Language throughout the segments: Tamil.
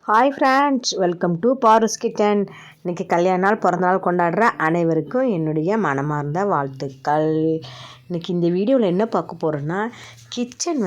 Hi friends, welcome to Paru's kitchen. இன்றைக்கி கல்யாண நாள், பிறந்த நாள் கொண்டாடுற அனைவருக்கும் என்னுடைய மனமார்ந்த வாழ்த்துக்கள். இன்றைக்கி இந்த வீடியோவில் என்ன பார்க்க போகிறேன்னா, கிச்சன்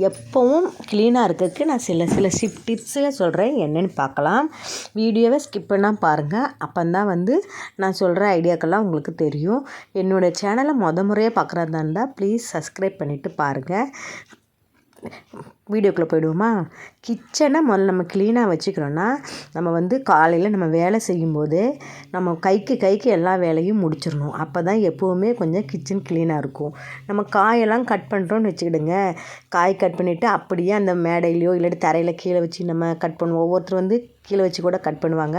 எப்போவும் க்ளீனாக இருக்கிறதுக்கு நான் சில டிப்ஸில் சொல்கிறேன். என்னென்னு பார்க்கலாம். வீடியோவை ஸ்கிப் பண்ணால் பாருங்கள். அப்போ தான் நான் சொல்கிற ஐடியாக்கெல்லாம் உங்களுக்கு தெரியும். என்னோடய சேனலை முறையாக பார்க்குறதா இருந்தால் ப்ளீஸ் சப்ஸ்கிரைப் பண்ணிவிட்டு பாருங்கள். வீடியோக்குள்ளே போயிடுவோமா? கிச்சனை முதல்ல நம்ம க்ளீனாக வச்சுக்கிறோன்னா, நம்ம காலையில் நம்ம வேலை செய்யும்போதே நம்ம கைக்கு எல்லா வேலையும் முடிச்சிடணும். அப்போ தான் எப்போவுமே கொஞ்சம் கிச்சன் க்ளீனாக இருக்கும். நம்ம காயெல்லாம் கட் பண்ணுறோன்னு வச்சுக்கிடுங்க. காய் கட் பண்ணிவிட்டு அப்படியே அந்த மேடையிலையோ இல்லாட்டி தரையில் கீழே வச்சு நம்ம கட் பண்ணுவோம். ஒவ்வொருத்தர் கீழே வச்சு கூட கட் பண்ணுவாங்க.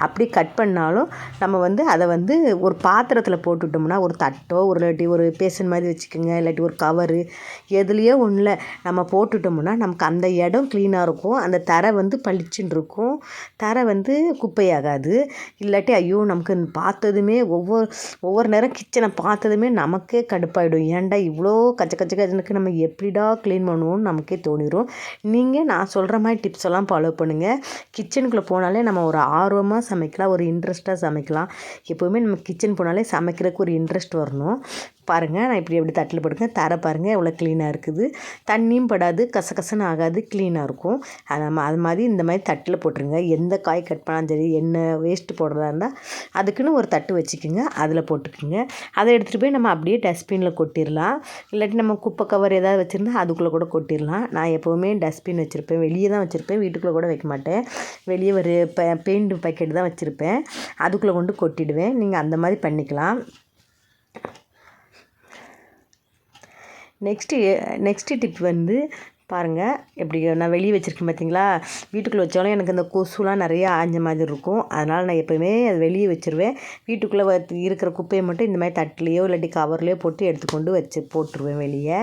அப்படி கட் பண்ணாலும் நம்ம அதை ஒரு பாத்திரத்தில் போட்டுவிட்டோம்னா, ஒரு தட்டோ இல்லாட்டி ஒரு பேசன் மாதிரி வச்சுக்கோங்க, இல்லாட்டி ஒரு கவரு எதுலேயோ ஒன்றில் நம்ம போட்டுட்டோம்னா நமக்கு அந்த இடம் க்ளீனாக இருக்கும். அந்த தரை பளிச்சுன்னு இருக்கும். தரை குப்பையாகாது. இல்லாட்டி ஐயோ நமக்கு பார்த்ததுமே ஒவ்வொரு நேரம் கிச்சனை பார்த்ததுமே நமக்கே கடுப்பாயிடும். ஏன்டா இவ்வளோ கச்சனுக்கு நம்ம எப்படிடா க்ளீன் பண்ணுவோம்னு நமக்கே தோணிடும். நான் சொல்கிற மாதிரி டிப்ஸ் எல்லாம் ஃபாலோ பண்ணுங்கள். கிச்சனுக்குள்ளே போனாலே நம்ம ஒரு ஆர்வமாக சமைக்கலாம், ஒரு இன்ட்ரெஸ்ட்டாக சமைக்கலாம். எப்போவுமே நம்ம கிச்சன் போனாலே சமைக்கிறதுக்கு ஒரு இன்ட்ரெஸ்ட் வரணும். பாருங்கள், நான் எப்படி தட்டில் போட்டுங்க. தரை பாருங்கள் எவ்வளோ க்ளீனாக இருக்குது. தண்ணியும் படாது, கசகசன்னு ஆகாது, க்ளீனாக இருக்கும். அது மாதிரி இந்த மாதிரி தட்டில் போட்டுருங்க. எந்த காய் கட் பண்ணாலும் சரி, என்ன வேஸ்ட்டு போடுறதா இருந்தால் அதுக்குன்னு ஒரு தட்டு வச்சுக்கோங்க, அதில் போட்டுக்குங்க. அதை எடுத்துகிட்டு போய் நம்ம அப்படியே டஸ்ட்பினில் கொட்டிடலாம். இல்லாட்டி நம்ம குப்பை கவர் ஏதாவது வச்சுருந்தா அதுக்குள்ளே கூட கொட்டிடலாம். நான் எப்போவுமே டஸ்ட்பின் வச்சுருப்பேன். வெளியே தான் வச்சுருப்பேன், வீட்டுக்குள்ளே கூட வைக்க மாட்டேன். வெளியே ஒரு பெயிண்ட் பாக்கெட் தான் வச்சுருப்பேன், அதுக்குள்ளே கொண்டு கொட்டிடுவேன். நீங்கள் அந்த மாதிரி பண்ணிக்கலாம். நெக்ஸ்ட்டு டிப் பாருங்கள், எப்படி நான் வெளியே வச்சுருக்கேன் பார்த்தீங்களா? வீட்டுக்குள்ளே வச்சாலும் எனக்கு அந்த கொசுலாம் நிறையா ஆஞ்ச மாதிரி இருக்கும். அதனால் நான் எப்போவுமே அது வெளியே வச்சுருவேன். வீட்டுக்குள்ளே இருக்கிற குப்பையை மட்டும் இந்த மாதிரி தட்டிலையோ இல்லாட்டி கவர்லையோ போட்டு எடுத்துக்கொண்டு போட்டுருவேன் வெளியே.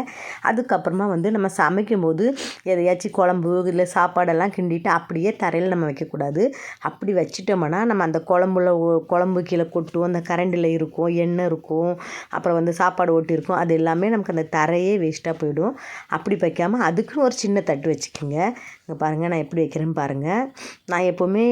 அதுக்கப்புறமா நம்ம சமைக்கும்போது எதையாச்சும் குழம்பு இல்லை சாப்பாடெல்லாம் கிண்டிட்டு அப்படியே தரையில் நம்ம வைக்கக்கூடாது. அப்படி வச்சிட்டோம்னா நம்ம அந்த குழம்பு கீழே கொட்டும், அந்த கரண்டில் இருக்கும், எண்ணெய் இருக்கும், அப்புறம் சாப்பாடு ஓட்டி இருக்கும். அது எல்லாமே நமக்கு அந்த தரையே வேஸ்ட்டாக போயிடும். அப்படி வைக்காமல் அதுக்குன்னு ஒரு சின்ன தட்டு வச்சுக்கோங்க. இங்கே பாருங்கள், நான் எப்படி வைக்கிறேன்னு பாருங்கள். நான் எப்போவுமே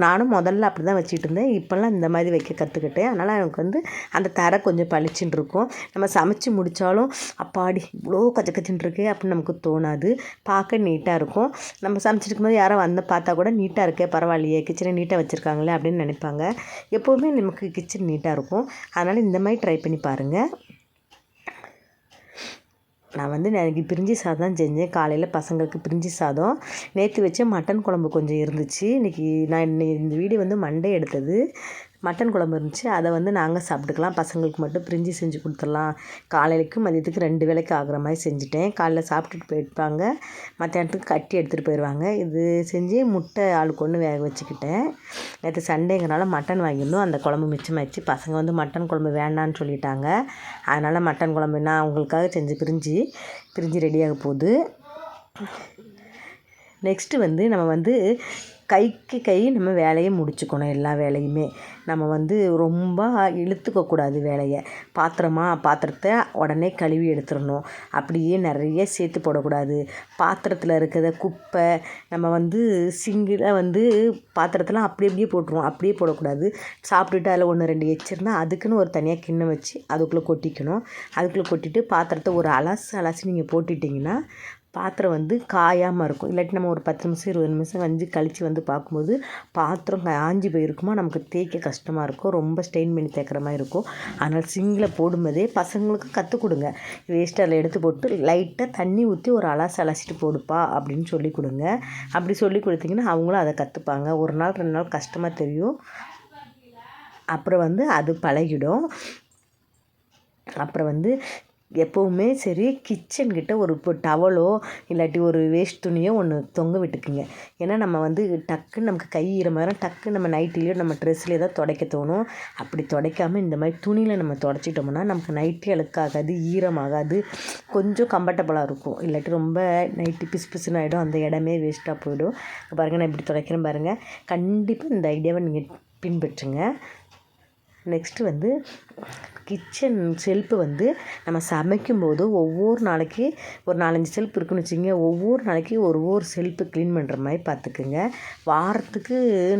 நானும் முதல்ல அப்படி தான் வச்சுட்டு இருந்தேன். இப்போல்லாம் இந்த மாதிரி வைக்க கற்றுக்கிட்டேன். அதனால் எனக்கு அந்த தரை கொஞ்சம் பளிச்சுன்னு இருக்கும். நம்ம சமைச்சு முடித்தாலும் அப்பாடி இவ்வளோ கச்சன்னு இருக்கே அப்படின்னு நமக்கு தோணாது. பார்க்க நீட்டாக இருக்கும். நம்ம சமைச்சிட்டு இருக்கும்போது யாரோ பார்த்தா கூட நீட்டாக இருக்கே, பரவாயில்லையே, கிச்சனை நீட்டாக வச்சுருக்காங்களே அப்படின்னு நினைப்பாங்க. எப்போவுமே நமக்கு கிச்சன் நீட்டாக இருக்கும். அதனால் இந்த மாதிரி ட்ரை பண்ணி பாருங்கள். நான் எனக்கு பிரிஞ்சி சாதம் செஞ்சேன். காலையில் பசங்களுக்கு பிரிஞ்சி சாதம். நேற்று வச்ச மட்டன் குழம்பு கொஞ்சம் இருந்துச்சு. இன்றைக்கி நான் இந்த வீடியோ மண்டே எடுத்தது. மட்டன் குழம்பு இருந்துச்சு. அதை நாங்கள் சாப்பிட்டுக்கலாம். பசங்களுக்கு மட்டும் பிரிஞ்சி செஞ்சு கொடுத்துடலாம். காலையிலைக்கு மதியத்துக்கு 2 வேளைக்கு ஆகிற மாதிரி செஞ்சுட்டேன். காலையில் சாப்பிட்டுட்டு போயிருப்பாங்க, மத்தியானத்துக்கு கட்டி எடுத்துகிட்டு போயிடுவாங்க. இது செஞ்சு முட்டை ஆளுக்கு ஒன்று வேக வச்சுக்கிட்டேன். நேற்று சண்டேங்கிறனால மட்டன் வாங்கியிருந்தோம். அந்த குழம்பு மிச்சமாகிடுச்சு. பசங்க மட்டன் குழம்பு வேண்டான்னு சொல்லிட்டாங்க. அதனால் மட்டன் குழம்பு நான் அவங்களுக்காக செஞ்சு பிரிஞ்சி ரெடியாக போகுது. நெக்ஸ்ட்டு நம்ம கைக்கு கை நம்ம வேலையை முடிச்சுக்கணும். எல்லா வேலையுமே நம்ம ரொம்ப இழுத்துக்கக்கூடாது வேலையை. பாத்திரத்தை உடனே கழுவி எடுத்துடணும். அப்படியே நிறைய சேர்த்து போடக்கூடாது. பாத்திரத்தில் இருக்கிற குப்பை நம்ம சிங்கில் பாத்திரத்தெல்லாம் அப்படியே போட்டுருவோம். அப்படியே போடக்கூடாது. சாப்பிட்டுட்டு அதில் 1 2 எச்சிருந்தால் அதுக்குன்னு ஒரு தனியாக கிண்ணம் வச்சு அதுக்குள்ளே கொட்டிக்கணும். அதுக்குள்ளே கொட்டிட்டு பாத்திரத்தை ஒரு அலசி நீங்கள் போட்டுட்டிங்கன்னா பாத்திரம் காயாமல் இருக்கும். இல்லாட்டி நம்ம ஒரு 10 நிமிஷம் 20 நிமிஷம் கழித்து பார்க்கும்போது பாத்திரம் காஞ்சி போயிருக்குமா, நமக்கு தேய்க்க கஷ்டமாக இருக்கும். ரொம்ப ஸ்டெயின் பண்ணி தேய்க்கிற மாதிரி இருக்கும். அதனால் சிங்கில் போடும்போதே பசங்களுக்கு கற்றுக் கொடுங்க. வேஸ்ட்டு அதில் எடுத்து போட்டு லைட்டாக தண்ணி ஊற்றி ஒரு அலசிட்டு போடுப்பா அப்படின்னு சொல்லி கொடுங்க. அப்படி சொல்லி கொடுத்தீங்கன்னா அவங்களும் அதை கற்றுப்பாங்க. 1 நாள் 2 நாள் கஷ்டமாக தெரியும். அப்புறம் அது பழகிடும். அப்புறம் எப்போவுமே சரி, கிச்சன்கிட்ட ஒரு டவலோ இல்லாட்டி ஒரு வேஸ்ட் துணியோ ஒன்று தொங்க விட்டுக்குங்க. ஏன்னா நம்ம டக்குன்னு நமக்கு கை ஈரமாயிரம், டக்குன்னு நம்ம நைட்டிலையோ நம்ம ட்ரெஸ்லேயே தான் துடைக்க தோணும். அப்படி துடைக்காமல் இந்த மாதிரி துணியில் நம்ம துடைச்சிட்டோம்னா நமக்கு நைட்டி அழுக்காகாது, ஈரமாகாது, கொஞ்சம் கம்ஃபர்டபுளாக இருக்கும். இல்லாட்டி ரொம்ப நைட்டி பிசுன்னு ஆகிடும், அந்த இடமே வேஸ்ட்டாக போயிடும். பாருங்கள், நான் இப்படி துடைக்கிறேன் பாருங்கள். கண்டிப்பாக இந்த ஐடியாவை நீங்கள் பின்பற்றுங்க. நெக்ஸ்ட்டு வந்து கிச்சன் செல்ஃபு வந்து நம்ம சமைக்கும்போது ஒவ்வொரு நாளைக்கு ஒரு 4-5 செல்ஃப் இருக்குன்னு வச்சுக்கோங்க. ஒவ்வொரு நாளைக்கு ஒரு செல்ஃபு க்ளீன் பண்ணுற மாதிரி பார்த்துக்குங்க. வாரத்துக்கு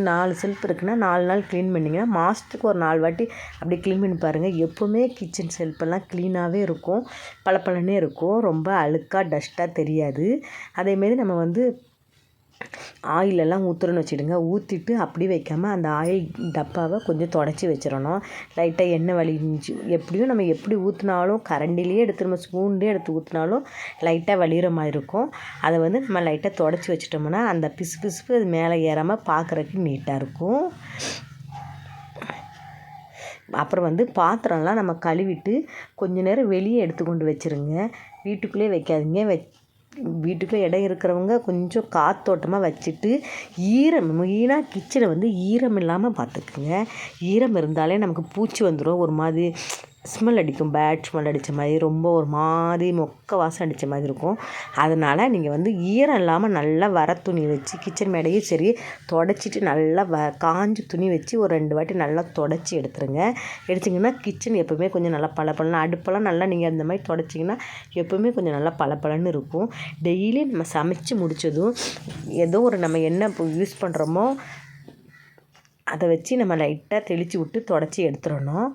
4 செல்ஃப் இருக்குன்னா 4 நாள் க்ளீன் பண்ணிங்கன்னா மாதத்துக்கு ஒரு 4 வாட்டி அப்படி க்ளீன் பண்ணி பாருங்கள். எப்போவுமே கிச்சன் செல்ஃபெல்லாம் க்ளீனாகவே இருக்கும், பளபளன்னே இருக்கும், ரொம்ப அழுக்காக டஸ்ட்டாக தெரியாது. அதேமாரி நம்ம வந்து ஆயிலெல்லாம் ஊற்றுறோன்னு வச்சுக்கிடுங்க. ஊற்றிட்டு அப்படி வைக்காமல் அந்த ஆயில் டப்பாவை கொஞ்சம் தொடச்சி வச்சிடணும். லைட்டாக எண்ணெய் வழிஞ்சி எப்படியும் நம்ம எப்படி ஊற்றினாலும் கரண்டிலேயே எடுத்து நம்ம ஸ்பூன்லேயே எடுத்து ஊற்றினாலும் லைட்டாக வழிகிற மாதிரி இருக்கும். அதை வந்து நம்ம லைட்டாக தொடச்சி வச்சிட்டோம்னா அந்த பிசுப்பு அது மேலே ஏறாமல் பார்க்குறதுக்கு நீட்டாக இருக்கும். அப்புறம் வந்து பாத்திரம்லாம் நம்ம கழுவிட்டு கொஞ்ச நேரம் வெளியே எடுத்து கொண்டு வச்சுருங்க. வீட்டுக்குள்ளேயே வைக்காதீங்க. வீட்டுக்குள்ளே இடம் இருக்கிறவங்க கொஞ்சம் காற்றோட்டமாக வச்சுட்டு மெயினாக கிச்சனை வந்து ஈரம் இல்லாமல் பார்த்துக்குங்க. ஈரம் இருந்தாலே நமக்கு பூச்சி வந்துடும், ஒரு மாதிரி ஸ்மெல் அடிக்கும், பேட் ஸ்மெல் அடித்த மாதிரி, ரொம்ப ஒரு மாதிரி மொக்க வாசம் அடித்த மாதிரி இருக்கும். அதனால் நீங்கள் வந்து ஈரம் இல்லாமல் நல்லா வர துணி வச்சு கிச்சன் மேடையும் சரி தொடச்சிட்டு நல்லா காஞ்ச துணி வச்சு ஒரு 2 வாட்டி நல்லா தொடச்சி எடுத்துருங்க. எடுத்திங்கன்னா கிச்சன் எப்போவுமே கொஞ்சம் நல்லா பளபளன்னு, அடுப்பெல்லாம் நல்லா நீங்கள் அந்த மாதிரி தொடச்சிங்கன்னா எப்போவுமே கொஞ்சம் நல்லா பளபளன்னு இருக்கும். டெய்லி நம்ம சமைச்சு முடித்ததும் ஏதோ ஒரு நம்ம என்ன யூஸ் பண்ணுறோமோ அதை வச்சு நம்ம லைட்டாக தெளித்து விட்டு தொடச்சி எடுத்துடணும்.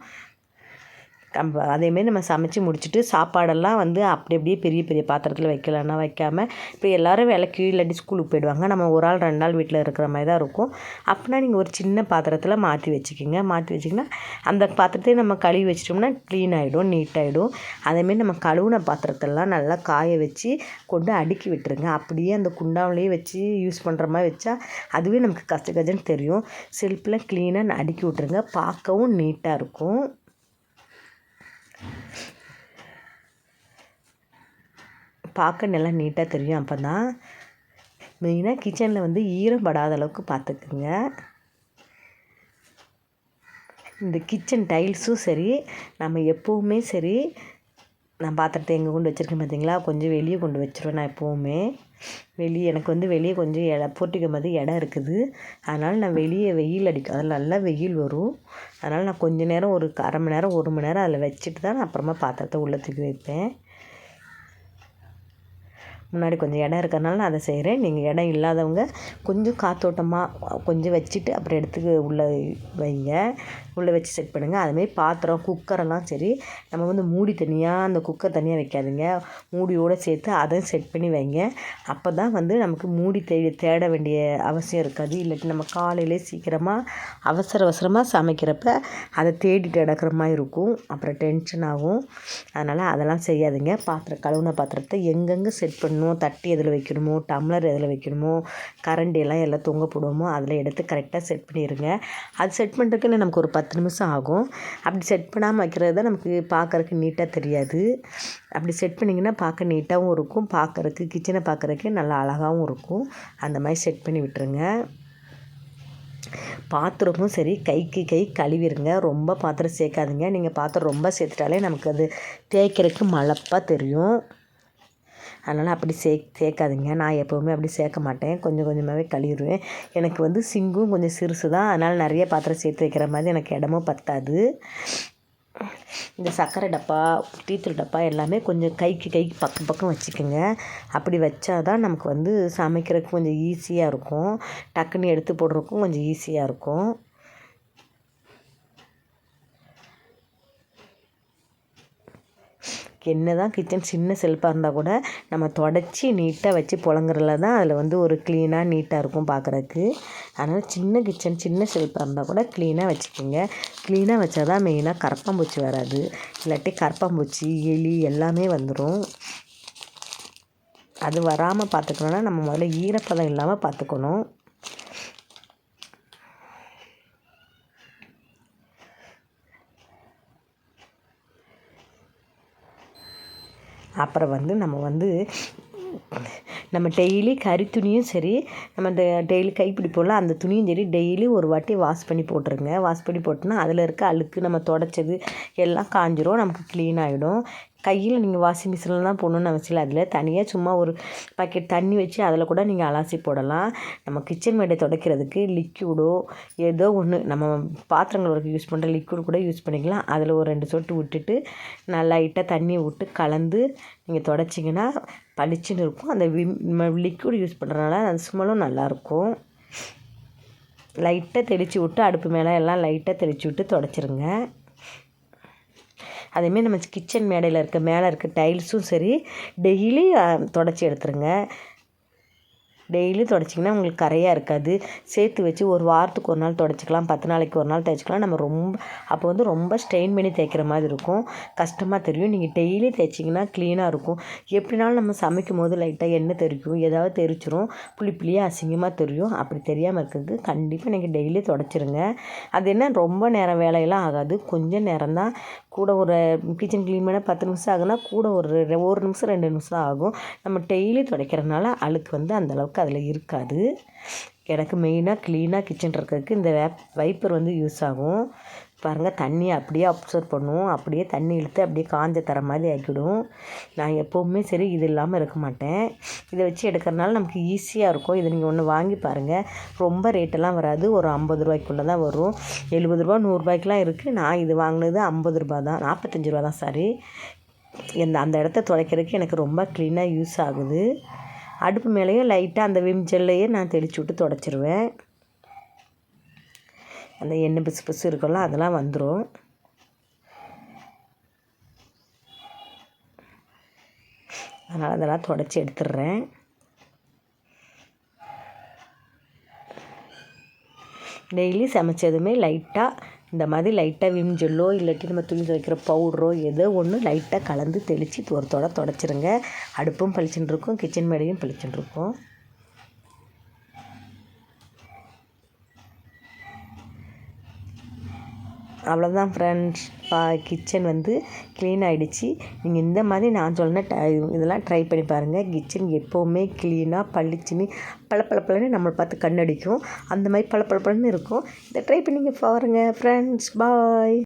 அதேமாரி நம்ம சமைச்சு முடிச்சுட்டு சாப்பாடெல்லாம் வந்து அப்படியே பெரிய பெரிய பாத்திரத்தில் வைக்கலன்னா வைக்காமல், இப்போ எல்லோரும் வேலைக்கு இல்லாட்டி ஸ்கூலுக்கு போயிடுவாங்க, நம்ம ஒரு ஆள் 2 நாள் வீட்டில் இருக்கிற மாதிரி தான் இருக்கும். அப்படின்னா நீங்கள் ஒரு சின்ன பாத்திரத்தில் மாற்றி வச்சுக்கிங்க. மாற்றி வச்சிங்கன்னா அந்த பாத்திரத்தையும் நம்ம கழுவி வச்சிட்டோம்னா க்ளீன் ஆகிடும், நீட்டாகிடும். அதேமாரி நம்ம கழுவுன பாத்திரத்தெல்லாம் நல்லா காய வச்சு கொண்டு அடுக்கி விட்டுருங்க. அப்படியே அந்த குண்டாவிலேயே வச்சு யூஸ் பண்ணுற மாதிரி வச்சா அதுவே நமக்கு கஜன்னு தெரியும். செல்ஃபில் க்ளீனாக அடுக்கி விட்டுருங்க, பார்க்கவும் நீட்டாக இருக்கும். பார்க்க நல்லா நீட்டாக தெரியும். அப்போ தான் மெயினாக கிச்சனில் வந்து ஈரம் படாத அளவுக்கு பார்த்துக்குங்க. இந்த கிச்சன் டைல்ஸும் சரி, நம்ம எப்போவுமே சரி, நான் பாத்திரத்தை எங்கே கொண்டு வச்சுருக்கேன் பார்த்தீங்களா, கொஞ்சம் வெளியே கொண்டு வச்சுருவேன். நான் எப்போவுமே எனக்கு வந்து வெளியே கொஞ்சம் போர்ட்டிக்கோ மாதிரி இடம் இருக்குது. அதனால் நான் வெளியே வெயில் அடிக்கும், அதில் நல்லா வெயில் வரும். அதனால் நான் கொஞ்சம் நேரம் ஒரு 1/2 மணி நேரம் 1 மணி நேரம் அதில் வச்சுட்டு தான் நான் அப்புறமா பாத்திரத்தை உள்ளே தூக்கி வைப்பேன். முன்னாடி கொஞ்சம் இடம் இருக்கிறனால நான் அதை செய்கிறேன். நீங்கள் இடம் இல்லாதவங்க கொஞ்சம் காற்றோட்டமாக கொஞ்சம் வச்சுட்டு அப்புறம் எடுத்து உள்ளே வைங்க, உள்ளே வச்சு செட் பண்ணுங்கள். அதுமாரி பாத்திரம் குக்கரெல்லாம் சரி, நம்ம வந்து மூடி தனியாக அந்த குக்கர் தனியாக வைக்காதீங்க, மூடியோடு சேர்த்து அதையும் செட் பண்ணி வைங்க. அப்போ தான் வந்து நமக்கு மூடி தேட வேண்டிய அவசியம் இருக்காது. இல்லாட்டி நம்ம காலையிலே சீக்கிரமாக அவசரமாக சமைக்கிறப்ப அதை தேடிட்டு கிடக்கிற மாதிரி இருக்கும், அப்புறம் டென்ஷன் ஆகும். அதனால் அதெல்லாம் செய்யாதீங்க. கழுவுன பாத்திரத்தை எங்கெங்கே செட் பண்ணணும், தட்டி எதில் வைக்கணுமோ, டம்ளர் எதில் வைக்கணுமோ, கரண்டியெல்லாம் எல்லாம் தொங்க போடுவோமோ அதில் எடுத்து கரெக்டாக செட் பண்ணிடுங்க. அது செட் பண்ணுறதுக்குன்னு நமக்கு ஒரு 10 நிமிஷம் ஆகும். அப்படி செட் பண்ணாமல் வைக்கிறது தான் நமக்கு பார்க்குறதுக்கு நீட்டாக தெரியாது. அப்படி செட் பண்ணிங்கன்னா பார்க்க நீட்டாகவும் இருக்கும், பார்க்குறதுக்கு கிச்சனை பார்க்குறதுக்கு நல்லா அழகாகவும் இருக்கும். அந்த மாதிரி செட் பண்ணி விட்டுருங்க. பாத்திரமும் சரி கைக்கு கை கழுவிடுங்க. ரொம்ப பாத்திரம் சேர்க்காதீங்க. நீங்கள் பாத்திரம் ரொம்ப சேர்த்துட்டாலே நமக்கு அது தேய்க்கிறதுக்கு மலப்பாக தெரியும். அதனால் அப்படி சேர்க்காதீங்க. நான் எப்போவுமே அப்படி சேர்க்க மாட்டேன், கொஞ்சம் கொஞ்சமாகவே கழுவிடுவேன். எனக்கு வந்து சிங்கும் கொஞ்சம் சிறுசு தான், அதனால் நிறைய பாத்திரம் சேர்த்து வைக்கிற மாதிரி எனக்கு இடமும் பத்தாது. இந்த சர்க்கரை டப்பா, டீத்தூள் டப்பா எல்லாமே கொஞ்சம் கைக்கு பக்கம் வச்சுக்கோங்க. அப்படி வச்சா தான் நமக்கு வந்து சமைக்கிறதுக்கு கொஞ்சம் ஈஸியாக இருக்கும், டக்குன்னு எடுத்து போடுறதுக்கும் கொஞ்சம் ஈஸியாக இருக்கும். என்ன தான் கிச்சன் சின்ன செல்ஃபாக இருந்தால் கூட நம்ம தொடச்சி நீட்டாக வச்சு புழங்குறதுல தான் அதில் வந்து ஒரு க்ளீனாக நீட்டாக இருக்கும் பார்க்குறதுக்கு. அதனால் சின்ன கிச்சன் சின்ன செல்ஃபாக இருந்தால் கூட க்ளீனாக வச்சுக்கோங்க. க்ளீனாக வச்சா தான் மெயினாக கரப்பான்பூச்சி வராது, இல்லாட்டி கரப்பான்பூச்சி எலி எல்லாமே வந்துடும். அது வராமல் பார்த்துக்கணுன்னா நம்ம முதல்ல ஈரப்பதம் இல்லாமல் பார்த்துக்கணும். அப்புறம் வந்து நம்ம டெய்லி கறி துணியும் சரி, நம்ம இந்த டெய்லி கைப்பிடி போடலாம் அந்த துணியும் சரி டெய்லி ஒரு வாட்டி வாஷ் பண்ணி போட்டுருங்க. வாஷ் பண்ணி போட்டோன்னா அதில் இருக்க அழுக்கு நம்ம துடைச்சது எல்லாம் காஞ்சிரும், நமக்கு க்ளீன் ஆகிடும். கையில் நீங்கள் வாஷிங் மிஷினில் தான் போடணுன்னு அவசியம் இல்லை. அதில் தனியாக சும்மா ஒரு பாக்கெட் தண்ணி வச்சு அதில் கூட நீங்கள் அலசி போடலாம். நம்ம கிச்சன் மேடை துடைக்கிறதுக்கு லிக்யூடோ ஏதோ ஒன்று நம்ம பாத்திரங்கள் வரைக்கும் யூஸ் பண்ணுற லிக்யூட் கூட யூஸ் பண்ணிக்கலாம். அதில் ஒரு 2 சொட்டு விட்டுட்டு நல்லா லைட்டாக தண்ணியை விட்டு கலந்து நீங்கள் துடைச்சிங்கன்னா பளிச்சுன்னு இருக்கும். அந்த லிக்யூட் யூஸ் பண்ணுறதுனால அந்த ஸ்மெல்லும் நல்லாயிருக்கும். லைட்டாக தெளித்து விட்டு அடுப்பு மேலே எல்லாம் லைட்டாக தெளித்து விட்டு துடைச்சிருங்க. அதேமாரி நம்ம கிச்சன் மேடையில் மேலே இருக்க டைல்ஸும் சரி டெய்லி துடைச்சி எடுத்துருங்க. டெய்லி துடைச்சிங்கன்னா உங்களுக்கு கரையாக இருக்காது. சேர்த்து வச்சு ஒரு வாரத்துக்கு ஒரு நாள் துடைச்சிக்கலாம், 10 நாளைக்கு ஒரு நாள் தேய்ச்சிக்கலாம். நம்ம அப்போ வந்து ரொம்ப ஸ்ட்ரெயின் பண்ணி தேய்க்கிற மாதிரி இருக்கும், கஷ்டமாக தெரியும். நீங்கள் டெய்லி தேய்ச்சிங்கன்னா க்ளீனாக இருக்கும். எப்படினாலும் நம்ம சமைக்கும் போது லைட்டாக எண்ணெய் தெரிக்கும், ஏதாவது தெரிச்சிரும், புளியாக அசிங்கமாக தெரியும். அப்படி தெரியாமல் இருக்கிறதுக்கு கண்டிப்பாக நீங்கள் டெய்லி துடைச்சிருங்க. அது என்ன ரொம்ப நேரம் வேலையெல்லாம் ஆகாது, கொஞ்சம் நேரம் தான். கூட ஒரு கிச்சன் க்ளீன் பண்ண 10 நிமிஷம் ஆகுனா கூட ஒரு 1 நிமிஷம் 2 நிமிஷம் ஆகும். நம்ம டெய்லி துடைக்கிறதுனால அழுக்கு வந்து அந்தளவுக்கு அதில் இருக்காது. எனக்கு மெயினாக க்ளீனாக கிச்சன் இருக்கிறதுக்கு இந்த வைப்பர் வந்து யூஸ் ஆகும். பாருங்கள், தண்ணியை அப்படியே அப்சர்வ் பண்ணுவோம், அப்படியே தண்ணி இழுத்து அப்படியே காஞ்ச தர மாதிரி ஆக்கிவிடும். நான் எப்போவுமே சரி இது இல்லாமல் இருக்க மாட்டேன். இதை வச்சு எடுக்கிறனால நமக்கு ஈஸியாக இருக்கும். இதை நீங்கள் ஒன்று வாங்கி பாருங்கள். ரொம்ப ரேட்டெல்லாம் வராது, ஒரு 50 ரூபாய்க்குள்ளே தான் வரும். 70 ரூபா 100 ரூபாய்க்குலாம் இருக்குது. நான் இது வாங்கினது 50 ரூபா தான், 45 ரூபா தான் சாரி. அந்த இடத்த துடைக்கிறதுக்கு எனக்கு ரொம்ப க்ளீனாக யூஸ் ஆகுது. அடுப்பு மேலேயும் லைட்டாக அந்த விம் ஜெல்லையே நான் தெளித்து விட்டு துடைச்சிருவேன். அந்த எண்ணெய் பிசு இருக்கலாம் அதெல்லாம் வந்துடும். அதனால் அதெல்லாம் துடைச்சி எடுத்துடுறேன். டெய்லி சமைச்சதுமே லைட்டாக இந்த மாதிரி லைட்டாக விம் ஜெல்லோ இல்லாட்டி நம்ம துணி துவைக்கிற பவுடரோ ஏதோ ஒன்று லைட்டாக கலந்து தெளித்து ஒரு துடைச்சிருங்க. அடுப்பும் பளிச்சுன்னு இருக்கும், கிச்சன் மேடையும் பளிச்சுன்னு இருக்கும். அவ்வளோதான் ஃப்ரெண்ட்ஸ், கிச்சன் வந்து க்ளீன் ஆகிடுச்சு. நீங்கள் இந்த மாதிரி நான் சொன்ன இதெல்லாம் ட்ரை பண்ணி பாருங்கள். கிச்சன் எப்போவுமே க்ளீனாக பளிச்சுன்னு பளபளன்னு நம்மளை பார்த்து கண்ணடிக்கும். அந்த மாதிரி பளபளன்னு இருக்கும். இதை ட்ரை பண்ணி பாருங்கள் ஃப்ரெண்ட்ஸ். பாய்.